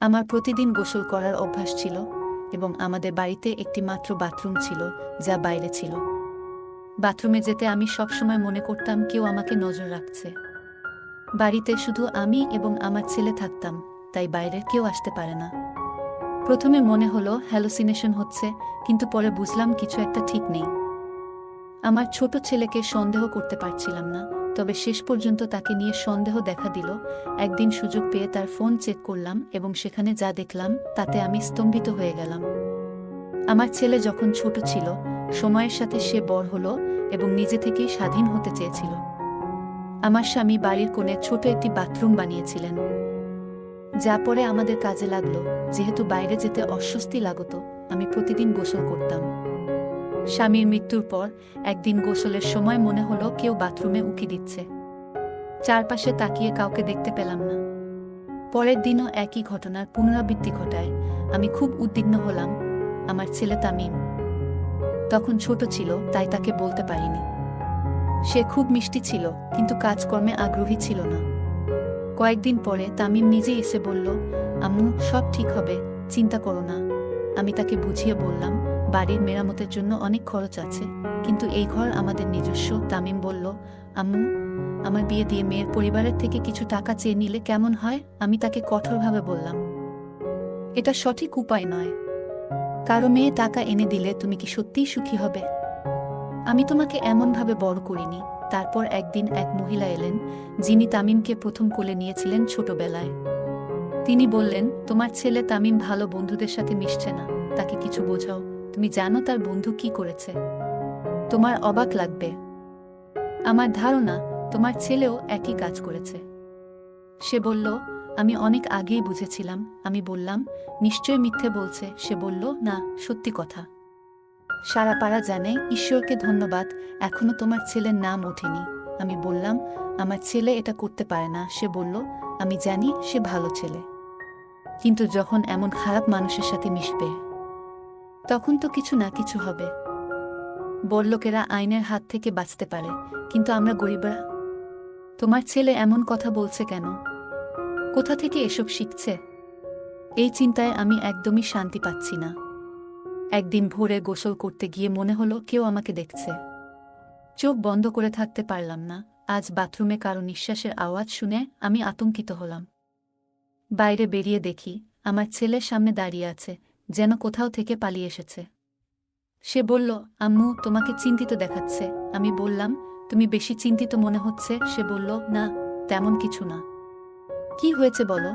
আমার প্রতিদিন গোসল করার অভ্যাস ছিল এবং আমাদের বাড়িতে একটি মাত্র বাথরুম ছিল, যা বাইরে ছিল। বাথরুমে যেতে আমি সবসময় মনে করতাম কেউ আমাকে নজর রাখছে। বাড়িতে শুধু আমি এবং আমার ছেলে থাকতাম, তাই বাইরের কেউ আসতে পারে না। প্রথমে মনে হলো হ্যালুসিনেশন হচ্ছে, কিন্তু পরে বুঝলাম কিছু একটা ঠিক নেই। আমার ছোট ছেলেকে সন্দেহ করতে পারছিলাম না, তবে শেষ পর্যন্ত তাকে নিয়ে সন্দেহ দেখা দিল। একদিন সুযোগ পেয়ে তার ফোন চেক করলাম এবং সেখানে যা দেখলাম তাতে আমি স্তম্ভিত হয়ে গেলাম। আমার ছেলে যখন ছোট ছিল, সময়ের সাথে সে বড় হলো এবং নিজে থেকেই স্বাধীন হতে চেয়েছিল। আমার স্বামী বাড়ির কোণে ছোট একটি বাথরুম বানিয়েছিলেন, যা পরে আমাদের কাজে লাগলো। যেহেতু বাইরে যেতে অস্বস্তি লাগতো, আমি প্রতিদিন গোসল করতাম। স্বামীর মৃত্যুর পর একদিন গোসলের সময় মনে হলো কেউ বাথরুমে উঁকি দিচ্ছে। চারপাশে তাকিয়ে কাউকে দেখতে পেলাম না। পরের দিনও একই ঘটনার পুনরাবৃত্তি ঘটায়। আমি খুব উদ্বিগ্ন হলাম। আমার ছেলে তামিম তখন ছোট ছিল, তাই তাকে বলতে পারিনি। সে খুব মিষ্টি ছিল, কিন্তু কাজকর্মে আগ্রহী ছিল না। কয়েকদিন পরে তামিম নিজেই এসে বলল, আম্মু, সব ঠিক হবে, চিন্তা করো না। আমি তাকে বুঝিয়ে বললাম, বাড়ির মেরামতের জন্য অনেক খরচ আছে, কিন্তু এই ঘর আমাদের নিজস্ব। তামিম বলল, আম্মু, আমার বিয়ে দিয়ে মেয়ের পরিবারের থেকে কিছু টাকা চেয়ে নিলে কেমন হয়? আমি তাকে কঠোরভাবে বললাম, এটা সঠিক উপায় নয়। কারো মেয়ে টাকা এনে দিলে তুমি কি সত্যিই সুখী হবে? আমি তোমাকে এমনভাবে বড় করিনি। তারপর একদিন এক মহিলা এলেন, যিনি তামিমকে প্রথম কোলে নিয়েছিলেন ছোটবেলায়। তিনি বললেন, তোমার ছেলে তামিম ভালো বন্ধুদের সাথে মিশছে না, তাকে কিছু বোঝাও। তুমি জানো তার বন্ধু কি করেছে? তোমার অবাক লাগবে। আমার ধারণা তোমার ছেলেও একই কাজ করেছে। সে বলল, আমি অনেক আগেই বুঝেছিলাম। আমি বললাম, নিশ্চয় মিথ্যে বলছে। সে বলল, না, সত্যি কথা। সারা পাড়া জানে, ঈশ্বরকে ধন্যবাদ, এখনো তোমার ছেলের নাম ওঠেনি। আমি বললাম, আমার ছেলে এটা করতে পারে না। সে বলল, আমি জানি সে ভালো ছেলে, কিন্তু যখন এমন খারাপ মানুষের সাথে মিশবে, তখন তো কিছু না কিছু হবে। বড়লোকেরা আইনের হাত থেকে বাঁচতে পারে, কিন্তু আমরা গরিবরা? তোমার ছেলে এমন কথা বলছে কেন? কোথা থেকে এসব শিখছে? এই চিন্তায় আমি একদমই শান্তি পাচ্ছি না। একদিন ভোরে গোসল করতে গিয়ে মনে হলো কেউ আমাকে দেখছে। চোখ বন্ধ করে থাকতে পারলাম না। আজ বাথরুমে কারো নিঃশ্বাসের আওয়াজ শুনে আমি আতঙ্কিত হলাম। বাইরে বেরিয়ে দেখি আমার ছেলের সামনে দাঁড়িয়ে আছে, যেন কোথাও থেকে পালিয়ে এসেছে। সে বলল, আম্মু, তোমাকে চিন্তিত দেখাচ্ছে। আমি বললাম, তুমি বেশি চিন্তিত মনে হচ্ছে। সে বলল, না, তেমন কিছু না। কি হয়েছে বলো?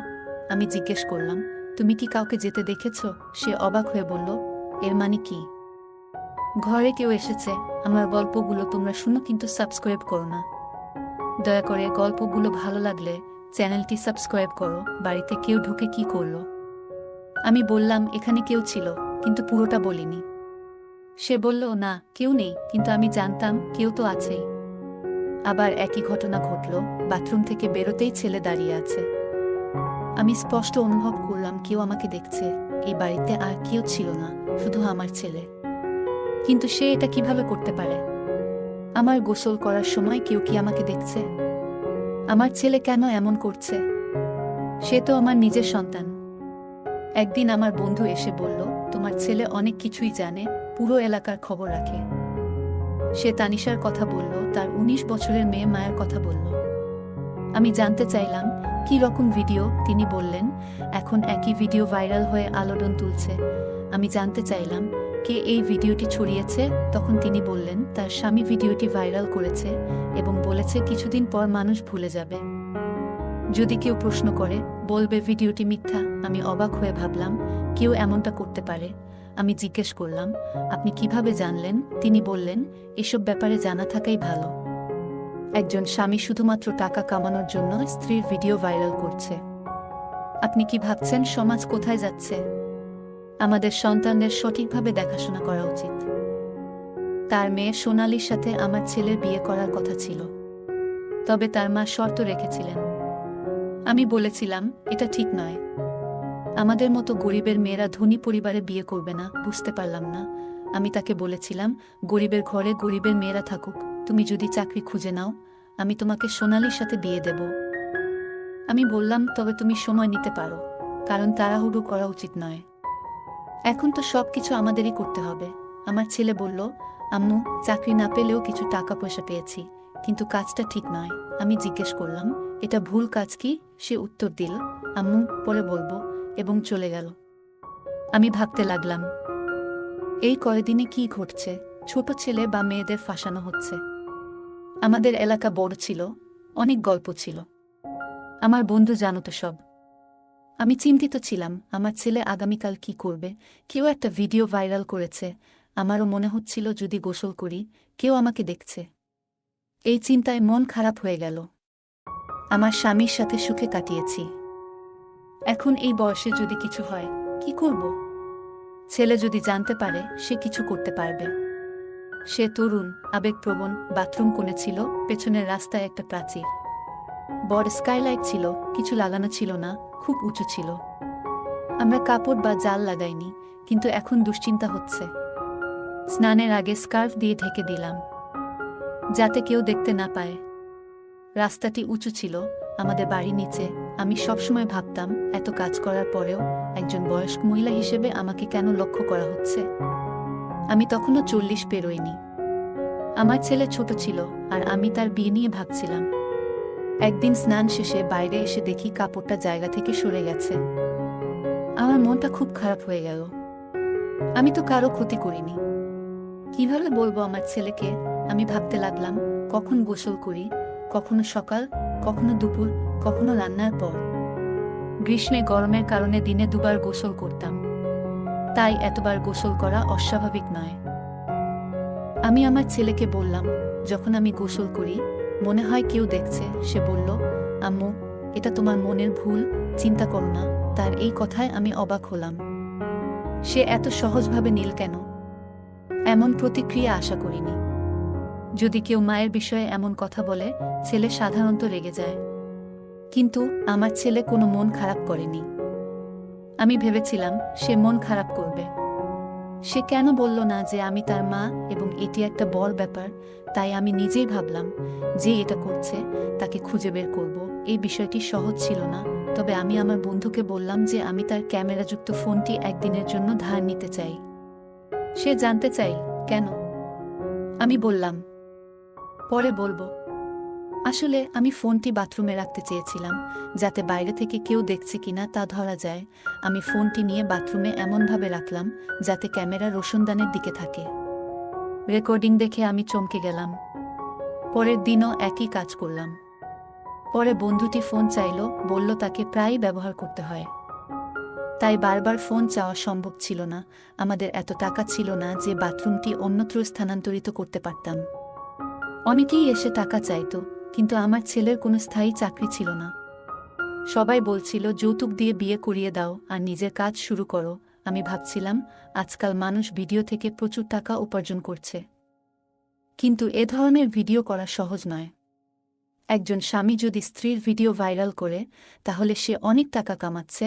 আমি জিজ্ঞেস করলাম, তুমি কি কাউকে যেতে দেখেছ? সে অবাক হয়ে বলল, এর মানে কি? ঘরে কেউ এসেছে। আমার গল্পগুলো তোমরা শুনো, কিন্তু সাবস্ক্রাইব করো না। দয়া করে গল্পগুলো ভালো লাগলে চ্যানেলটি সাবস্ক্রাইব করো। বাড়িতে কেউ ঢুকে কি করলো? আমি বললাম, এখানে কেউ ছিল, কিন্তু পুরোটা বলিনি। সে বলল, না, কেউ নেই, কিন্তু আমি জানতাম কেউ তো আছেই। আবার একই ঘটনা ঘটল। বাথরুম থেকে বেরোতেই ছেলে দাঁড়িয়ে আছে। আমি স্পষ্ট অনুভব করলাম কেউ আমাকে দেখছে। এই বাড়িতে আর কেউ ছিল না, শুধু আমার ছেলে। কিন্তু সে এটা কিভাবে করতে পারে? আমার গোসল করার সময় কেউ কি আমাকে দেখছে? আমার ছেলে কেন এমন করছে? সে তো আমার নিজের সন্তান। একদিন আমার বন্ধু এসে বলল, তোমার ছেলে অনেক কিছুই জানে, পুরো এলাকার খবর রাখে। সে তানিশার কথা বলল, তার ১৯ বছরের মেয়ে মায়ের কথা বলল। আমি জানতে চাইলাম, কি রকম ভিডিও? তিনি বললেন, এখন একই ভিডিও ভাইরাল হয়ে আলোড়ন তুলছে। আমি জানতে চাইলাম, কে এই ভিডিওটি ছড়িয়েছে? তখন তিনি বললেন, তার স্বামী ভিডিওটি ভাইরাল করেছে এবং বলেছে কিছুদিন পর মানুষ ভুলে যাবে। যদি কেউ প্রশ্ন করে, বলবে ভিডিওটি মিথ্যা। আমি অবাক হয়ে ভাবলাম, কেউ এমনটা করতে পারে। আমি জিজ্ঞেস করলাম, আপনি কিভাবে জানলেন? তিনি বললেন, এসব ব্যাপারে জানা থাকাই ভালো। একজন স্বামী শুধুমাত্র টাকা কামানোর জন্য স্ত্রীর ভিডিও ভাইরাল করছে। আপনি কি ভাবছেন সমাজ কোথায় যাচ্ছে? আমাদের সন্তানদের সঠিকভাবে দেখাশোনা করা উচিত। তার মেয়ে সোনালীর সাথে আমার ছেলের বিয়ে করার কথা ছিল, তবে তার মা শর্ত রেখেছিলেন। আমি বলেছিলাম, এটা ঠিক নয়। আমাদের মতো গরিবের মেয়েরা ধনী পরিবারে বিয়ে করবে না। বুঝতে পারলাম না। আমি তাকে বলেছিলাম, গরিবের ঘরে গরিবের মেয়েরা থাকুক, তুমি যদি চাকরি খুঁজে নাও, আমি তোমাকে সোনালীর সাথে বিয়ে দেব। আমি বললাম, তবে তুমি সময় নিতে পারো। কারণ তাড়াহুড়ো করা উচিত নয়। এখন তো সবকিছু আমাদেরই করতে হবে। আমার ছেলে বলল, আম্মু, চাকরি না পেলেও কিছু টাকা পয়সা পেয়েছি, কিন্তু কাজটা ঠিক নয়। আমি জিজ্ঞেস করলাম, এটা ভুল কাজ কি? সে উত্তর দিল, আম্মু, পরে বলবো, এবং চলে গেল। আমি ভাবতে লাগলাম, এই কয়দিনে কি ঘটছে? ছোট ছেলে বা মেয়েদের ফাঁসানো হচ্ছে। আমাদের এলাকা বড় ছিল, অনেক গল্প ছিল। আমার বন্ধু জানত সব। আমি চিন্তিত ছিলাম, আমার ছেলে আগামীকাল কি করবে। কেউ একটা ভিডিও ভাইরাল করেছে, আমারও মনে হচ্ছিল যদি গোসল করি, কেউ আমাকে দেখছে। এই চিন্তায় মন খারাপ হয়ে গেল। আমার স্বামীর সাথে সুখে কাটিয়েছি, এখন এই বয়সে যদি কিছু হয়, কি করব? ছেলে যদি জানতে পারে, সে কিছু করতে পারবে। সে তরুণ, আবেগপ্রবণ। বাথরুম কোণে ছিল, পেছনের রাস্তায় একটা প্রাচীর। বড় স্কাইলাইট ছিল, কিছু লাগানো ছিল না, খুব উঁচু ছিল। আমরা কাপড় বা জাল লাগাইনি, কিন্তু এখন দুশ্চিন্তা হচ্ছে। স্নানের আগে স্কার্ফ দিয়ে ঢেকে দিলাম, যাতে কেউ দেখতে না পায়। রাস্তাটি উঁচু ছিল, আমাদের বাড়ি নিচে। আমি সবসময় ভাবতাম, এত কাজ করার পরেও একজন বয়স্ক মহিলা হিসেবে আমাকে কেন লক্ষ্য করা হচ্ছে। আমি তখনও 40 পেরোইনি। আমার ছেলে ছোট ছিল, আর আমি তার বিয়ে নিয়ে ভাবছিলাম। একদিন স্নান শেষে বাইরে এসে দেখি কাপড়টা জায়গা থেকে সরে গেছে। আমার মনটা খুব খারাপ হয়ে গেল। আমি তো কারো ক্ষতি করিনি। কিভাবে বলবো আমার ছেলেকে? আমি ভাবতে লাগলাম, কখন গোসল করি, কখনো সকাল, কখনো দুপুর, কখনো রান্নার পর। গ্রীষ্মে গরমের কারণে দিনে 2 বার গোসল করতাম, তাই এতবার গোসল করা অস্বাভাবিক নয়। আমি আমার ছেলেকে বললাম, যখন আমি গোসল করি, মনে হয় কেউ দেখছে। সে বলল, আম্মু, এটা তোমার মনের ভুল, চিন্তা করো না। তার এই কথায় আমি অবাক হলাম। সে এত সহজভাবে নিল কেন? এমন প্রতিক্রিয়া আশা করিনি। যদি কেউ মায়ের বিষয়ে এমন কথা বলে, ছেলে সাধারণত রেগে যায়। কিন্তু আমার ছেলে কোনো মন খারাপ করেনি। আমি ভেবেছিলাম সে মন খারাপ করবে। সে কেন বলল না যে আমি তার মা, এবং এটি একটা বড় ব্যাপার। তাই আমি নিজেই ভাবলাম, যে এটা করছে তাকে খুঁজে বের করব। এই বিষয়টি সহজ ছিল না, তবে আমি আমার বন্ধুকে বললাম যে আমি তার ক্যামেরাযুক্ত ফোনটি একদিনের জন্য ধার নিতে চাই। সে জানতে চাই, কেন? আমি বললাম, পরে বলবো। আসলে আমি ফোনটি বাথরুমে রাখতে চেয়েছিলাম, যাতে বাইরে থেকে কেউ দেখছে কিনা তা ধরা যায়। আমি ফোনটি নিয়ে বাথরুমে এমনভাবে রাখলাম যাতে ক্যামেরা রোশনদানের দিকে থাকে। রেকর্ডিং দেখে আমি চমকে গেলাম। পরের দিনও একই কাজ করলাম। পরে বন্ধুটি ফোন চাইল, বলল তাকে প্রায়ই ব্যবহার করতে হয়। তাই বারবার ফোন চাওয়া সম্ভব ছিল না। আমাদের এত টাকা ছিল না যে বাথরুমটি অন্যত্র স্থানান্তরিত করতে পারতাম। অনেকেই এসে টাকা চাইত, কিন্তু আমার ছেলের কোনো স্থায়ী চাকরি ছিল না। সবাই বলছিল, যৌতুক দিয়ে বিয়ে করিয়ে দাও আর নিজের কাজ শুরু করো। আমি ভাবছিলাম, আজকাল মানুষ ভিডিও থেকে প্রচুর টাকা উপার্জন করছে, কিন্তু এ ধরনের ভিডিও করা সহজ নয়। একজন স্বামী যদি স্ত্রীর ভিডিও ভাইরাল করে, তাহলে সে অনেক টাকা কামাচ্ছে।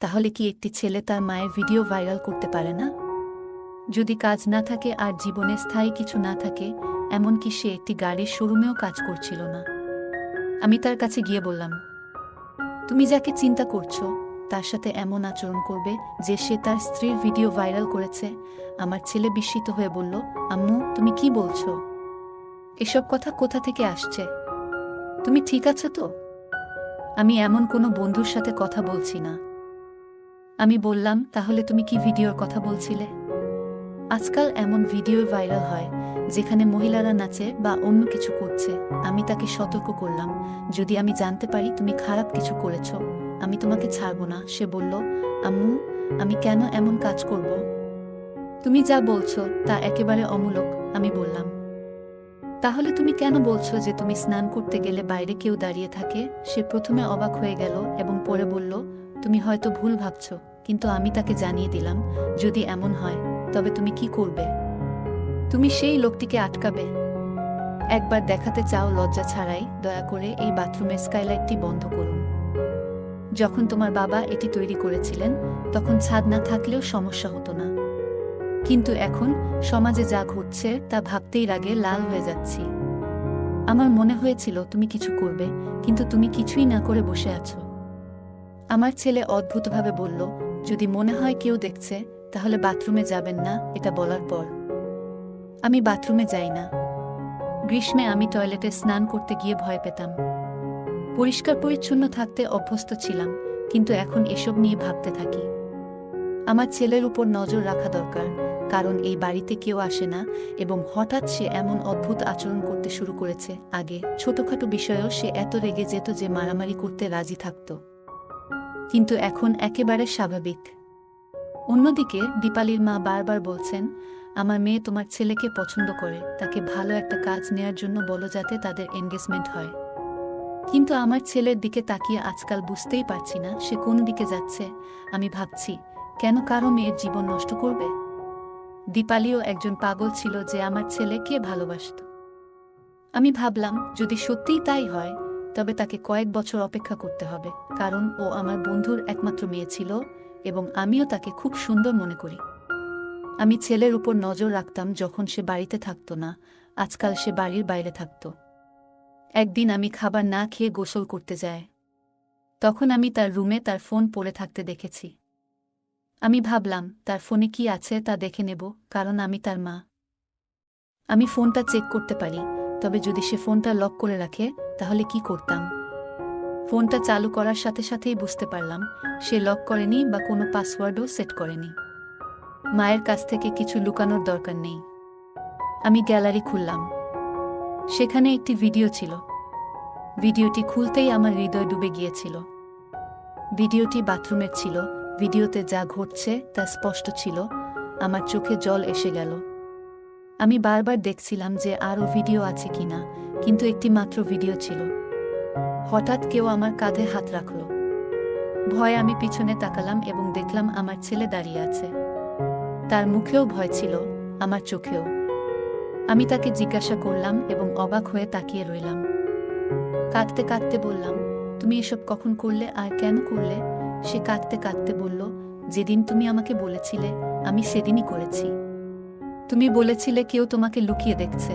তাহলে কি একটি ছেলে তার মায়ের ভিডিও ভাইরাল করতে পারে না? যদি কাজ না থাকে আর জীবনে স্থায়ী কিছু না থাকে, এমনকি সে একটি গাড়ির শোরুমেও কাজ করছিল না। আমি তার কাছে গিয়ে বললাম, তুমি যাকে চিন্তা করছো, তার সাথে এমন আচরণ করবে যে সে তার স্ত্রীর ভিডিও ভাইরাল করেছে? আমার ছেলে বিস্মিত হয়ে বলল, আম্মু, তুমি কি বলছো? এসব কথা কোথা থেকে আসছে? তুমি ঠিক আছো তো? আমি এমন কোনো বন্ধুর সাথে কথা বলছি না। আমি বললাম, তাহলে তুমি কি ভিডিওর কথা বলছিলে? আজকাল এমন ভিডিও ভাইরাল হয় যেখানে মহিলারা নাচে বা অন্য কিছু করছে। আমি তাকে সতর্ক করলাম, যদি আমি জানতে পারি তুমি খারাপ কিছু করেছ, আমি তোমাকে ছাড়ব না। সে বলল, আম্মু, আমি কেন এমন কাজ করব? তুমি যা বলছো তা একেবারে অমূলক। আমি বললাম, তাহলে তুমি কেন বলছো যে তুমি স্নান করতে গেলে বাইরে কেউ দাঁড়িয়ে থাকে? সে প্রথমে অবাক হয়ে গেল এবং পরে বলল, তুমি হয়তো ভুল ভাবছো। কিন্তু আমি তাকে জানিয়ে দিলাম, যদি এমন হয়, তবে তুমি কি করবে? তুমি সেই লোকটিকে আটকাবে? একবার দেখাতে চাও লজ্জা ছাড়াই? দয়া করে এই বাথরুমের স্কাইলাইটটি বন্ধ করুন। যখন তোমার বাবা এটি তৈরি করেছিলেন, তখন ছাদ না থাকলেও সমস্যা হতো না। কিন্তু এখন সমাজে যা ঘটছে তা ভাবতেই রাগে লাল হয়ে যাচ্ছি। আমার মনে হয়েছিল তুমি কিছু করবে, কিন্তু তুমি কিছুই না করে বসে আছো। আমার ছেলে অদ্ভুতভাবে বলল, যদি মনে হয় কেউ দেখছে তাহলে বাথরুমে যাবেন না। এটা বলার পর আমি বাথরুমে যাই না। গ্রীষ্মে আমি টয়লেটে স্নান করতে গিয়ে ভয় পেতাম। পরিষ্কার পরিচ্ছন্ন থাকতে অভ্যস্ত ছিলাম, কিন্তু এখন এসব নিয়ে ভাবতে থাকি। আমার ছেলের উপর নজর রাখা দরকার, কারণ এই বাড়িতে কেউ আসে না এবং হঠাৎ সে এমন অদ্ভুত আচরণ করতে শুরু করেছে। আগে ছোটখাটো বিষয়েও সে এত রেগে যেত যে মারামারি করতে রাজি থাকত, কিন্তু এখন একেবারে স্বাভাবিক। অন্যদিকে দীপালির মা বারবার বলছেন, আমার মেয়ে তোমার ছেলেকে পছন্দ করে, তাকে ভালো একটা কাজ নেয়ার জন্য বলো যাতে তাদের এনগেজমেন্ট হয়। কিন্তু আমার ছেলের দিকে তাকিয়ে আজকাল বুঝতেই পারছি না সে কোন দিকে যাচ্ছে। আমি ভাবছি, কেন কারো মেয়ের জীবন নষ্ট করবে? দীপালিও একজন পাগল ছিল যে আমার ছেলেকে ভালোবাসত। আমি ভাবলাম, যদি সত্যিই তাই হয় তবে তাকে কয়েক বছর অপেক্ষা করতে হবে, কারণ ও আমার বন্ধুর একমাত্র মেয়ে ছিল এবং আমিও তাকে খুব সুন্দর মনে করি। আমি ছেলের উপর নজর রাখতাম যখন সে বাড়িতে থাকত না। আজকাল সে বাড়ির বাইরে থাকত। একদিন আমি খাবার না খেয়ে গোসল করতে যাই। তখন আমি তার রুমে তার ফোন পড়ে থাকতে দেখেছি। আমি ভাবলাম, তার ফোনে কি আছে তা দেখে নেব, কারণ আমি তার মা। আমি ফোনটা চেক করতে পারি, তবে যদি সে ফোনটা লক করে রাখে তাহলে কি করতাম? ফোনটা চালু করার সাথে সাথেই বুঝতে পারলাম সে লক করেনি বা কোনো পাসওয়ার্ডও সেট করেনি। মায়ের কাছ থেকে কিছু লুকানোর দরকার নেই। আমি গ্যালারি খুললাম। সেখানে একটি ভিডিও ছিল। ভিডিওটি খুলতেই আমার হৃদয় ডুবে গিয়েছিল। ভিডিওটি বাথরুমের ছিল। ভিডিওতে যা ঘটছে তা স্পষ্ট ছিল। আমার চোখে জল এসে গেল। আমি বারবার দেখছিলাম যে আরও ভিডিও আছে কিনা, কিন্তু একটি মাত্র ভিডিও ছিল। হঠাৎ কেউ আমার কাঁধে হাত রাখল। ভয়ে আমি পিছনে তাকালাম এবং দেখলাম আমার ছেলে দাঁড়িয়ে আছে। তার মুখেও ভয় ছিল, আমার চোখেও। আমি তাকে জিজ্ঞাসা করলাম এবং অবাক হয়ে তাকিয়ে রইলাম। কাঁদতে কাঁদতে বললাম, তুমি এসব কখন করলে আর কেন করলে? সে কাঁদতে কাঁদতে বলল, যেদিন তুমি আমাকে বলেছিলে আমি সেদিনই করেছি। তুমি বলেছিলে কেউ তোমাকে লুকিয়ে দেখছে।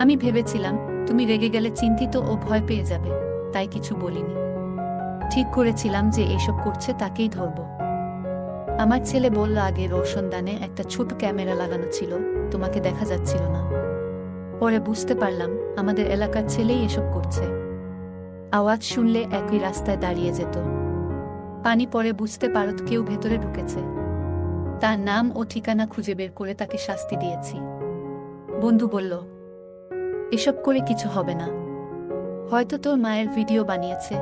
আমি ভেবেছিলাম তুমি রেগে গেলে চিন্তিত ও ভয় পেয়ে যাবে, তাই কিছু বলিনি। ঠিক করেছিলাম যে এসব করছে তাকেই ধরব। আমার ছেলে বলল, আগে রোশনদানে একটা ছোট ক্যামেরা লাগানো ছিল, তোমাকে দেখা যাচ্ছিল না। পরে বুঝতে পারলাম আমাদের এলাকার ছেলেই এসব করছে। আওয়াজ শুনলে একই রাস্তায় দাঁড়িয়ে যেত। পানি পরে বুঝতে পারত কেউ ভেতরে ঢুকেছে। তার নাম ও ঠিকানা খুঁজে বের করে তাকে শাস্তি দিয়েছি। বন্ধু বলল, এসব করে কিছু হবে না, হয়তো তোর মায়ের ভিডিও বানিয়েছে।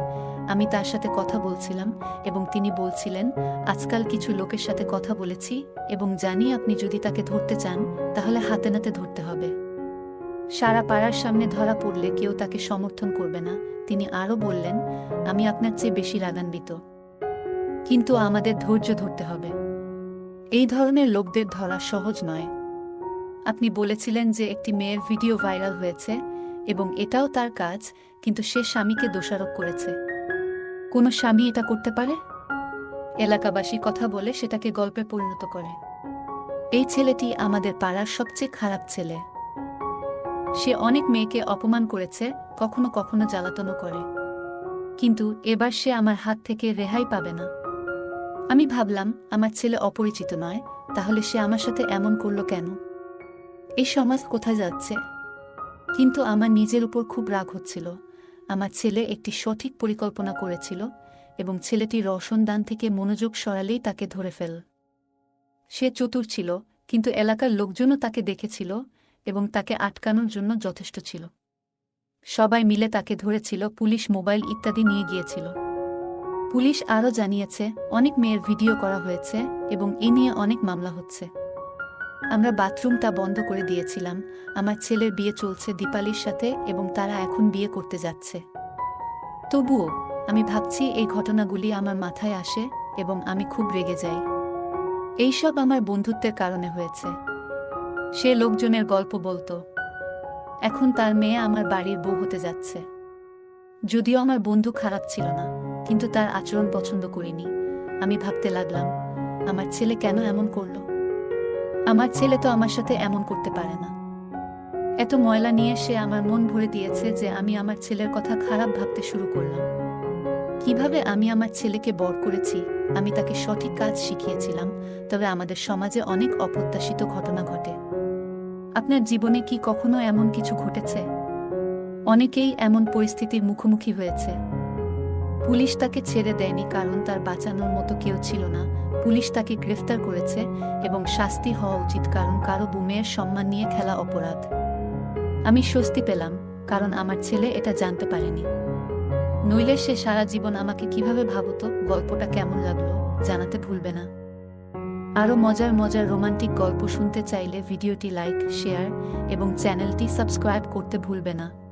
আমি তার সাথে কথা বলছিলাম এবং তিনি বলছিলেন, আজকাল কিছু লোকের সাথে কথা বলেছি এবং জানি আপনি যদি তাকে ধরতে চান তাহলে হাতে নাতে ধরতে হবে। সারা পাড়ার সামনে ধরা পড়লে কেউ তাকে সমর্থন করবে না। তিনি আরও বললেন, আমি আপনার চেয়ে বেশি রাগান্বিত, কিন্তু আমাদের ধৈর্য ধরতে হবে। এই ধরনের লোকদের ধরা সহজ নয়। আপনি বলেছিলেন যে একটি মেয়ের ভিডিও ভাইরাল হয়েছে এবং এটাও তার কাজ, কিন্তু সে স্বামীকে দোষারোপ করেছে। কোনো স্বামী এটা করতে পারে? এলাকাবাসী কথা বলে সেটাকে গল্পে পরিণত করে। এই ছেলেটি আমাদের পাড়ার সবচেয়ে খারাপ ছেলে। সে অনেক মেয়েকে অপমান করেছে, কখনো কখনো জ্বালাতনও করে, কিন্তু এবার সে আমার হাত থেকে রেহাই পাবে না। আমি ভাবলাম, আমার ছেলে অপরিচিত নয়, তাহলে সে আমার সাথে এমন করল কেন? এই সমাজ কোথায় যাচ্ছে? কিন্তু আমার নিজের উপর খুব রাগ হচ্ছিল। আমার ছেলে একটি সঠিক পরিকল্পনা করেছিল এবং ছেলেটি রওশনদান থেকে মনোযোগ সরালেই তাকে ধরে ফেল। সে চতুর ছিল, কিন্তু এলাকার লোকজনও তাকে দেখেছিল এবং তাকে আটকানোর জন্য যথেষ্ট ছিল। সবাই মিলে তাকে ধরেছিল, পুলিশ মোবাইল ইত্যাদি নিয়ে গিয়েছিল। পুলিশ আরও জানিয়েছে অনেক মেয়ের ভিডিও করা হয়েছে এবং এ নিয়ে অনেক মামলা হচ্ছে। আমরা বাথরুমটা বন্ধ করে দিয়েছিলাম। আমার ছেলের বিয়ে চলছে দীপালির সাথে এবং তারা এখন বিয়ে করতে যাচ্ছে। তবুও আমি ভাবছি এই ঘটনাগুলি আমার মাথায় আসে এবং আমি খুব রেগে যাই। এইসব আমার বন্ধুত্বের কারণে হয়েছে। সে লোকজনের গল্প বলতো, এখন তার মেয়ে আমার বাড়ির বউ হতে যাচ্ছে। যদিও আমার বন্ধু খারাপ ছিল না, কিন্তু তার আচরণ পছন্দ করিনি। আমি ভাবতে লাগলাম, আমার ছেলে কেন এমন করল? আমার ছেলে তো আমার সাথে এমন করতে পারে না। এত ময়লা নিয়ে সে আমার মন ভরে দিয়েছে যে আমি আমার ছেলের কথা খারাপ ভাবতে শুরু করলাম। কিভাবে আমি আমার ছেলেকে বড় করেছি, আমি তাকে সঠিক কাজ শিখিয়েছিলাম, তবে আমাদের সমাজে অনেক অপ্রত্যাশিত ঘটনা ঘটে। আপনার জীবনে কি কখনো এমন কিছু ঘটেছে? অনেকেই এমন পরিস্থিতির মুখোমুখি হয়েছে। পুলিশ তাকে ছেড়ে দেয়নি কারণ তার বাঁচানোর মতো কেউ ছিল না। পুলিশ তাকে গ্রেফতার করেছে এবং শাস্তি হওয়া উচিত কারণ কারো মেয়ের সম্মান নিয়ে খেলা অপরাধ। আমি স্বস্তি পেলাম কারণ আমার ছেলে এটা জানতে পারেনি। নইলে সে সারা জীবন আমাকে কিভাবে ভাবতো। গল্পটা কেমন লাগলো জানাতে ভুলবে না। আরও মজার মজার রোমান্টিক গল্প শুনতে চাইলে ভিডিওটি লাইক, শেয়ার এবং চ্যানেলটি সাবস্ক্রাইব করতে ভুলবে না।